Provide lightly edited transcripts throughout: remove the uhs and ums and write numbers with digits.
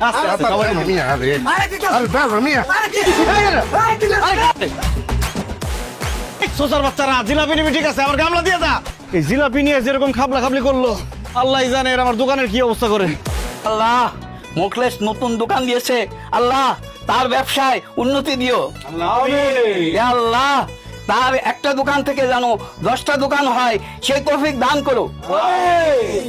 আস্তে আস্তে সবাই মিয়া আরে আরে বাবা মিয়া সোসার বাচ্চারা জিলাপি নিবি ঠিক আছে, আমার গামলা দিয়ে দা। এই জিলাপি নিয়ে যেরকম খাবলা খাবলি করলো, আল্লাহ জানে এর আমার দোকানের কি অবস্থা করে। আল্লাহ, মোখলেস নতুন দোকান দিয়েছে, আল্লাহ তার ব্যবসায় উন্নতি দিও। ইয়া আল্লাহ, তার একটা দোকান থেকে যেন 10টা দোকান হয় সেই তৌফিক দান করো।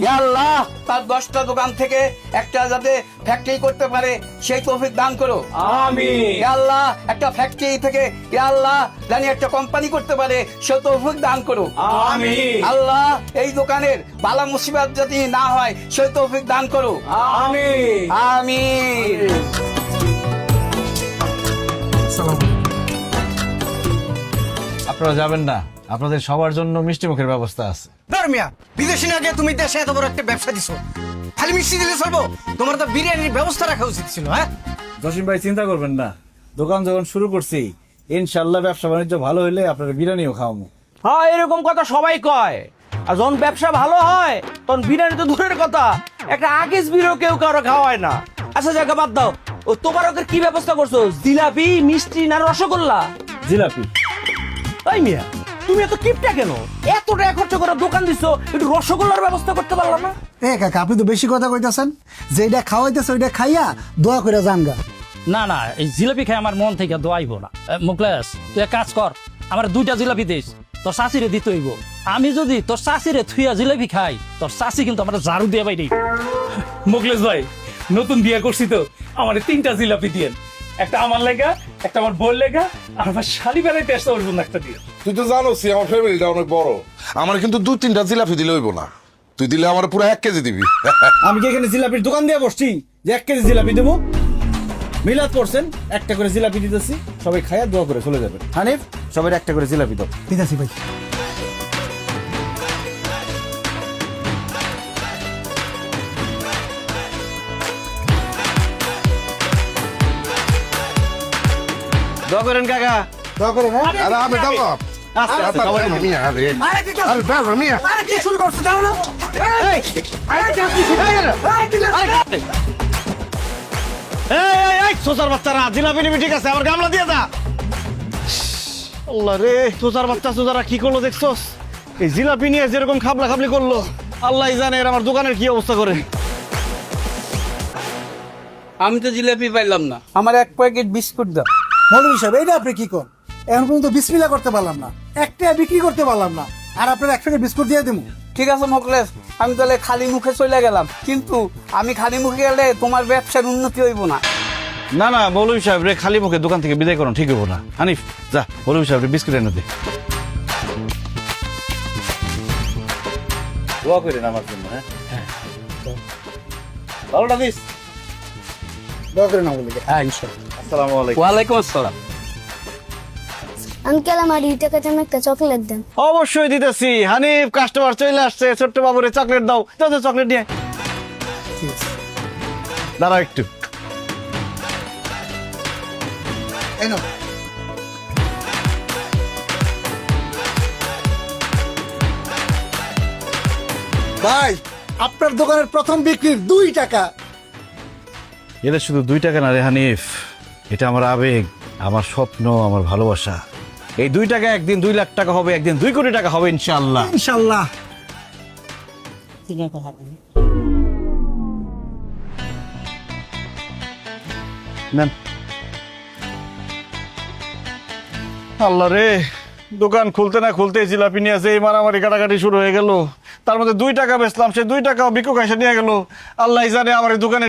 ইয়া আল্লাহ, তার 10টা দোকান থেকে একটা যাতে ফ্যাক্টরি করতে পারে সেই তৌফিক দান করো। আমিন। ইয়া আল্লাহ, একটা ফ্যাক্টরি থেকে ইয়া আল্লাহ জানি একটা কোম্পানি করতে পারে সেই তৌফিক দান করো। আমিন। আল্লাহ, এই দোকানের বালা মুসিবত যদি না হয় সেই তৌফিক দান করো। আমিন আমিন। আপনারা যাবেন না, আপনাদের সবার জন্য মিষ্টি মুখের ব্যবস্থা আছে। ধর্মিয়া, বিদেশি না গিয়ে তুমি দেশে এত বড় একটা ব্যবসা দিছো, খালি মিষ্টি দিলে চলবো? তোমার তো বিরিয়ানির ব্যবস্থা রাখা উচিত ছিল। হ্যাঁ জসিম ভাই, চিন্তা করবেন না, দোকান যখন শুরু করছি ইনশাল্লাহ ব্যবসা বাণিজ্য ভালো হইলে আপনার বিরিয়ানিও খাওয়াবো। হ্যাঁ, এরকম কথা সবাই কয়। আর যখন ব্যবসা ভালো হয় তখন বিরিয়ানি তো দূরের কথা, একটা আগেজ বিরও কেউ কারো খাওয়ায় না। আচ্ছা জায়গা বাদ দাও, ও তোমার ওকে কি ব্যবস্থা করছো? জিলাপি, মিষ্টি না রসগোল্লা? জিলাপি। তাই মিয়া, তুমি এত কিপটা কেন? এত টাকা খরচ করে দোকান দিছো, একটু রসগোল্লার ব্যবস্থা করতে পারলাম না? কাকা, আপনি তো বেশি কথা কইতাছেন। যেটা খাওয়াইতেছে ওইটা খাইয়া দোয়া করে জানগা। না না, এই জিলাপি খাই আমার মন থেকে দোয়াইবো না। মুখলেস, তুই এক কাজ কর, আমার 2টা জিলাপি দিস, তোর শাশিরে দিতে হইব। আমি যদি তোর শাশিরে থুইয়া জিলাপি খাই, তোর শাশি কিন্তু আমার ঝাড়ু দিয়ে বাইরে। মুখলেস ভাই, নতুন বিয়ে করছি তো, আমার 3টা জিলাপি দিয়েন, একটা আমার লেগা, একটা আমার বোন লেগা, আর আমার শাড়ি বেড়াইতে আসতে ওর জন্য একটা দিয়ে। তুই তো জানোস আমার ফ্যামিলিটা অনেক বড়, আমার কিন্তু 2-3টা জিলাপি দিলে হইব না। তুই দিলে আমার পুরো 1 কেজি দিবি। আমি কি এখানে জিলাপির দোকান দিয়ে বসছি যে 1 কেজি জিলাপি দেবো? মিলাদ পড়ছেন, একটা করে জিলাপি দিতেছি, সবাই খাইয়া দোয়া করে চলে যাবেন। হানিফ, সবাই একটা করে জিলাপি দাও। ঠিক আছে ভাই। দোয়া করেন কাকা। দোয়া করে ভাই। আরে আমি দাও আস্তে আস্তে সবাই মিয়া আরে আরে বাবা মিয়া কি শুরু করছো জানো না? সোসার বাচ্চারা জিলাপি নিবি ঠিক আছে, আমার গামলা দিয়ে দা। আল্লাহ রে, সোসার বাচ্চা সোজারা কি করলো দেখছস? এই জিলাপি নিয়ে যেরকম খাবলা খাবলি করলো, আল্লাহ জানে এর আমার দোকানের কি অবস্থা করে। আমি তো জিলাপি পাইলাম না, আমার 1 প্যাকেট বিস্কুট দাও। মৌলভী সাহেব, এইটা আপনি কি করেন? এখন পর্যন্ত বিসমিল্লাহ করতে পারলাম না, একটা বিক্রি করতে পারলাম না, আর আপনার 1 প্যাকেট বিস্কুট দিয়ে দেবো? ঠিক আছে মোখলেস, আমি তাহলে খালি মুখে চলে গেলাম, কিন্তু আমি খালি মুখে গেলে তোমার ব্যবসার উন্নতি হইব না। না না, মৌলভী সাহেব রে খালি মুখে দোকান থেকে বিদায় করুন, ঠিক হবো না। হানিফ যা, মৌলভী সাহেব রে বিস্কুট এনে দে। দোয়া করেন আমার জন্য। হ্যাঁ, ভালোটা দিস। দোয়া করে না বলি। হ্যাঁ ইনশাআল্লাহ। আসসালামু আলাইকুম। ওয়ালাইকুম আসসালাম। আঙ্কেল, আমার এই টাকা জন্য একটা চকলেট দেন। অবশ্যই দিতেছি। হানিফ, কাস্টমার চলে আসছে, ছোট্ট বাবুরে চকলেট দাও। দাও চকলেট নিয়ে। দাঁড়াও একটু। এই নাও। ভাই, আপনার দোকানের প্রথম বিক্রির 2 টাকা। এটা শুধু 2 টাকা না রে হানিফ, এটা আমার আবেগ, আমার স্বপ্ন, আমার ভালোবাসা। এই 2 টাকা একদিন 2 লাখ টাকা হবে, একদিন 2 কোটি টাকা হবে ইনশাআল্লাহ। ইনশাআল্লাহ। নেন। আল্লাহ রে, দোকান খুলতে না খুলতে জিলাপি নিয়ে আসে, এই মারামারি কাটাকাটি শুরু হয়ে গেল। তার মধ্যে 2 টাকা বেচলাম, সে 2 টাকা ভিক্ষুক এসে নিয়ে গেল। আল্লাহ জানে আমার এই দোকানে